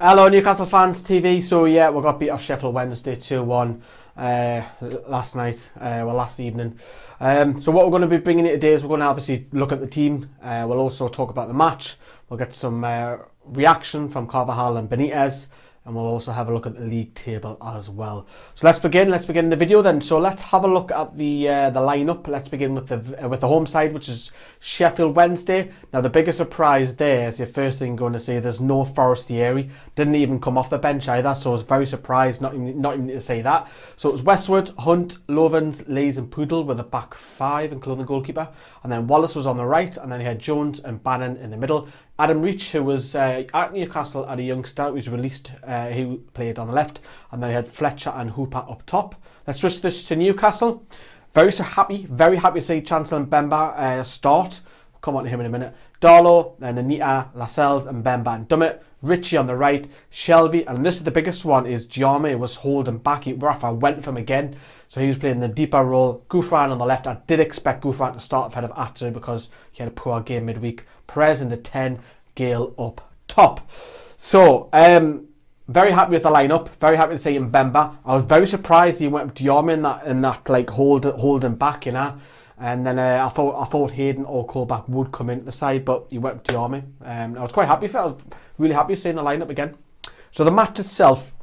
Hello Newcastle fans TV. So yeah, we got beat off Sheffield Wednesday 2-1 last evening. So what we're going to be bringing you today is we're going to obviously look at the team. We'll also talk about the match. We'll get some reaction from Carvajal and Benitez, and we'll also have a look at the league table as well. So let's begin the video then. So let's have a look at the lineup. Let's begin with the home side, which is Sheffield Wednesday. Now the biggest surprise there is the first thing I'm going to say, there's no Forestieri. Didn't even come off the bench either, so I was very surprised not even to say that. So it was Westwood, Hunt, Lovens, Lees and Poodle with a back five, including the goalkeeper. And then Wallace was on the right, and then he had Jones and Bannon in the middle. Adam Reach, who was at Newcastle at a youngster, who was released, he played on the left. And then he had Fletcher and Hooper up top. Let's switch this to Newcastle. Very happy to see Chancellor and Mbemba start. We'll come on to him in a minute. Darlow, then Anita, Lascelles and Mbemba and Dummett. Richie on the right, Shelby, and this is the biggest one, is Giame was holding back. Rafa went for him again, so he was playing the deeper role. Gouffran on the left. I did expect Gouffran to start ahead of Atsu because he had a poor game midweek. Perez in the 10, Gale up top. So, very happy with the lineup. Very happy to see Mbemba. I was very surprised he went with Giame in that like holding back, you know. And then I thought Hayden or Colback would come into the side, but he went with Giame. I was quite happy for it. I was really happy seeing the lineup again. So the match itself,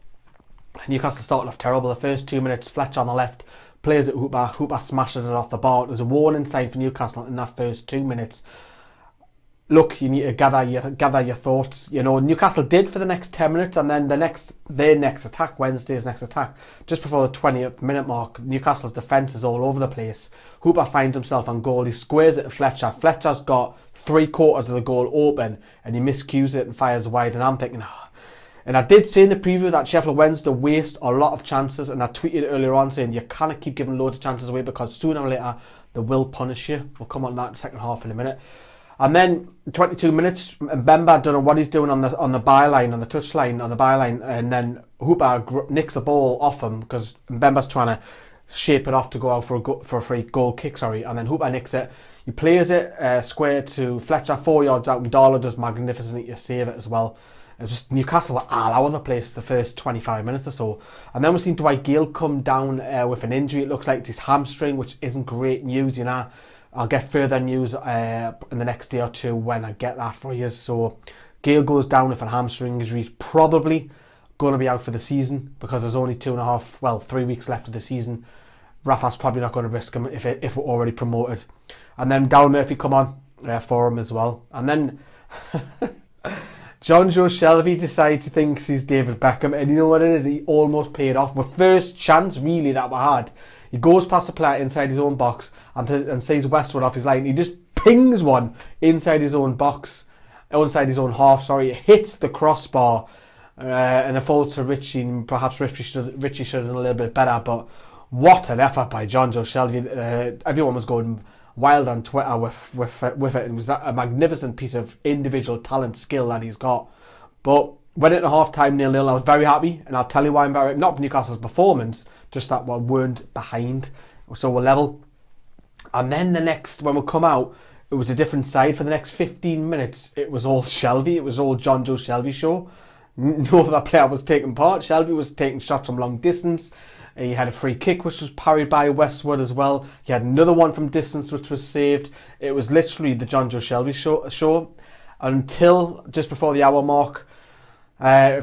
Newcastle started off terrible. The first 2 minutes, Fletcher on the left, plays at Hooper. Hooper smashes it off the bar. It was a warning sign for Newcastle in that first 2 minutes. Look, you need to gather your thoughts. You know, Newcastle did for the next 10 minutes, and then their next attack, Wednesday's next attack, just before the 20th minute mark, Newcastle's defence is all over the place. Hooper finds himself on goal. He squares it to Fletcher. Fletcher's got 3/4 of the goal open, and he miscues it and fires wide. And I'm thinking, and I did say in the preview that Sheffield Wednesday waste a lot of chances, and I tweeted earlier on saying you can't keep giving loads of chances away because sooner or later they will punish you. We'll come on to that in the second half in a minute. And then 22 minutes, Mbemba don't know what he's doing on the byline, on the touchline, on the byline, and then Hooper nicks the ball off him because Mbemba's trying to shape it off to go out for a free goal kick, and then Hooper nicks it. He plays it square to Fletcher, 4 yards out, and Darlow does magnificently to save it as well. It was just Newcastle were all over the place the first 25 minutes or so. And then we've seen Dwight Gale come down with an injury. It looks like it's his hamstring, which isn't great news, you know. I'll get further news in the next day or two when I get that for you. So Gale goes down with a hamstring injury. He's probably going to be out for the season because there's only 3 weeks left of the season. Rafa's probably not going to risk him if we're already promoted. And then Darryl Murphy come on for him as well. And then John Joe Shelby decides he thinks he's David Beckham, and you know what it is? He almost paid off. With first chance really that we had, he goes past the player inside his own box and sees Westwood off his line. He just pings one inside his own box, inside his own half. Sorry, it hits the crossbar, and it falls to Richie. And perhaps Richie should have done a little bit better, but what an effort by John Joe Shelby. Everyone was going wild on Twitter with it. It was a magnificent piece of individual talent, skill that he's got. But went into half time 0-0. I was very happy, and I'll tell you why I'm very, not Newcastle's performance, just that we weren't behind, so we're level. And then when we come out, it was a different side. For the next 15 minutes, it was all Shelby. It was all John Joe Shelby show. No other player was taking part. Shelby was taking shots from long distance. He had a free kick which was parried by Westwood as well. He had another one from distance which was saved. It was literally the John Joe Shelby show until just before the hour mark.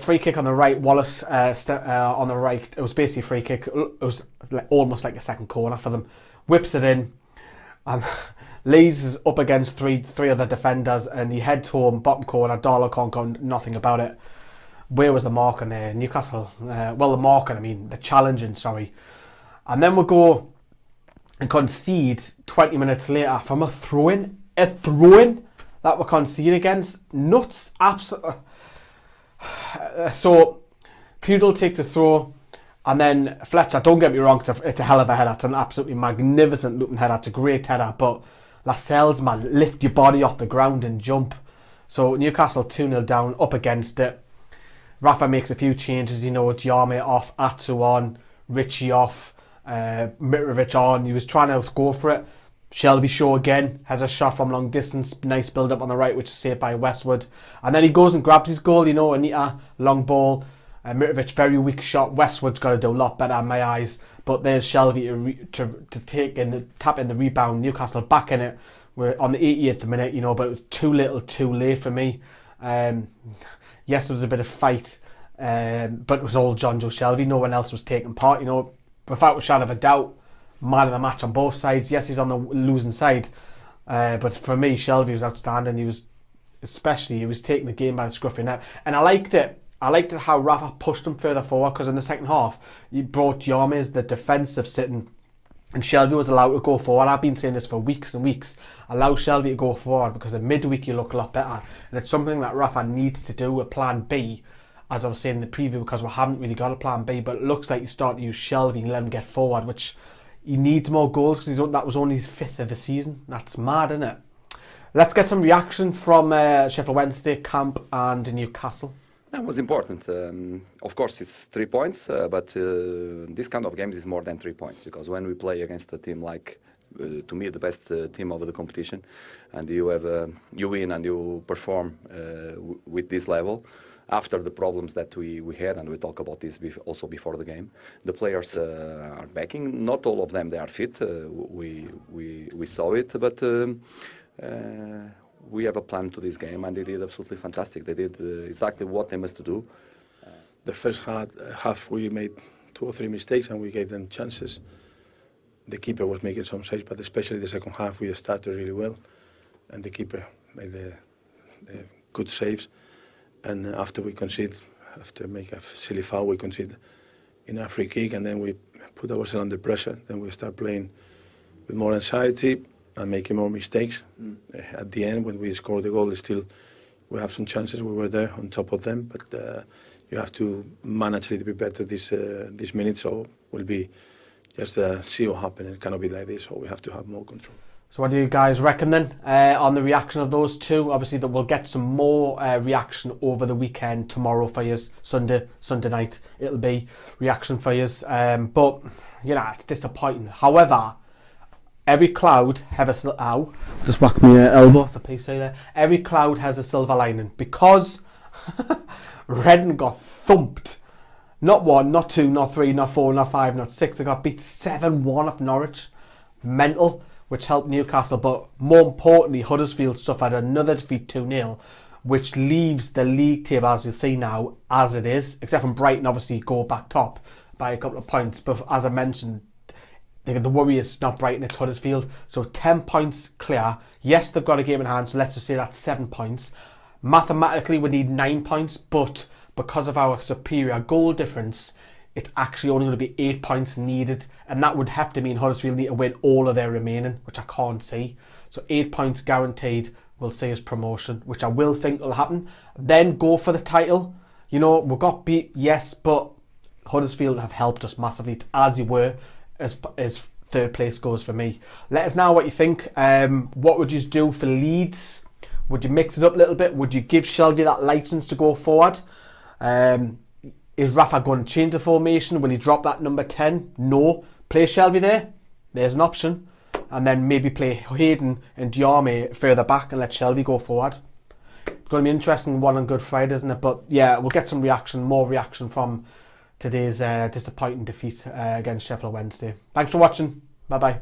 Free kick on the right, Wallace on the right. It was basically a free kick. It was almost like a second corner for them. Whips it in, and Lees is up against three other defenders, and he heads home, bottom corner. Darlow can't go nothing about it. Where was the marking there? Newcastle. The challenging, sorry. And then we'll go and concede 20 minutes later from a throw-in that we concede against. Nuts, absolutely. So Pudel takes a throw, and then Fletcher, don't get me wrong, it's a hell of a header. It's an absolutely magnificent looking header. It's a great header, but Lascelles, man, lift your body off the ground and jump. So Newcastle 2-0 down, up against it. Rafa makes a few changes, you know, Giame off, Atsu on, Richie off, Mitrovic on. He was trying to go for it. Shelby Shaw again has a shot from long distance. Nice build up on the right, which is saved by Westwood. And then he goes and grabs his goal, you know, Anita, long ball. Mitrovic, very weak shot. Westwood's got to do a lot better in my eyes. But there's Shelby to tap in the rebound. Newcastle back in it. We're on the 88th minute, you know, but it was too little, too late for me. Yes, there was a bit of fight, but it was all John Joe Shelby. No one else was taking part, you know. Without a shadow of a doubt, man of the match on both sides. Yes, he's on the losing side, but for me, Shelby was outstanding. He was taking the game by the scruff of the neck, and I liked it. I liked it how Rafa pushed him further forward, because in the second half, he brought Diame as the defensive sitting, and Shelby was allowed to go forward. I've been saying this for weeks and weeks. Allow Shelby to go forward, because in midweek you look a lot better, and it's something that Rafa needs to do, a plan B, as I was saying in the preview, because we haven't really got a plan B, but it looks like you start to use Shelby and let him get forward, which he needs more goals, because that was only his 5th of the season. That's mad, isn't it? Let's get some reaction from Sheffield Wednesday camp and Newcastle. That was important. Of course, it's 3 points, but this kind of games is more than 3 points, because when we play against a team like, to me, the best team of the competition, and you win and you perform with this level, after the problems that we had, and we talk about this also before the game, the players are backing. Not all of them, they are fit. We saw it, but we have a plan to this game, and they did absolutely fantastic. They did exactly what they must do. The first half we made 2 or 3 mistakes, and we gave them chances. The keeper was making some saves, but especially the second half we started really well, and the keeper made the good saves. And after we make a silly foul, we concede in a free kick, and then we put ourselves under pressure. Then we start playing with more anxiety and making more mistakes. At the end, when we scored the goal, we have some chances. We were there on top of them, but you have to manage a little bit better this minute. So will be just see what happens. It cannot be like this. So we have to have more control. So what do you guys reckon then on the reaction of those two? Obviously, that we'll get some more reaction over the weekend, tomorrow for you, Sunday night. It'll be reaction for you. But you know, it's disappointing. However, every cloud has a just whack me elbow off the PC there. Every cloud has a silver lining, because Redden got thumped. Not 1, not 2, not 3, not 4, not 5, not 6. They got beat 7-1 off Norwich. Mental, which helped Newcastle. But more importantly, Huddersfield suffered another defeat 2-0, which leaves the league table, as you'll see now, as it is. Except from Brighton, obviously, go back top by a couple of points. But as I mentioned, the worry is not Brighton, it's Huddersfield. So 10 points clear. Yes, they've got a game in hand, so let's just say that's 7 points. Mathematically, we need 9 points, but because of our superior goal difference, it's actually only going to be 8 points needed, and that would have to mean Huddersfield need to win all of their remaining, which I can't see. So 8 points guaranteed will see as promotion, which I will think will happen. Then go for the title. You know, we got beat, yes, but Huddersfield have helped us massively, as you were, as 3rd place goes for me. Let us know what you think. What would you do for Leeds? Would you mix it up a little bit? Would you give Shelby that licence to go forward? Is Rafa going to change the formation? Will he drop that number 10? No. Play Shelby there. There's an option. And then maybe play Hayden and Diame further back and let Shelby go forward. It's going to be interesting one on Good Friday, isn't it? But yeah, we'll get some reaction, more reaction from today's disappointing defeat against Sheffield Wednesday. Thanks for watching. Bye bye.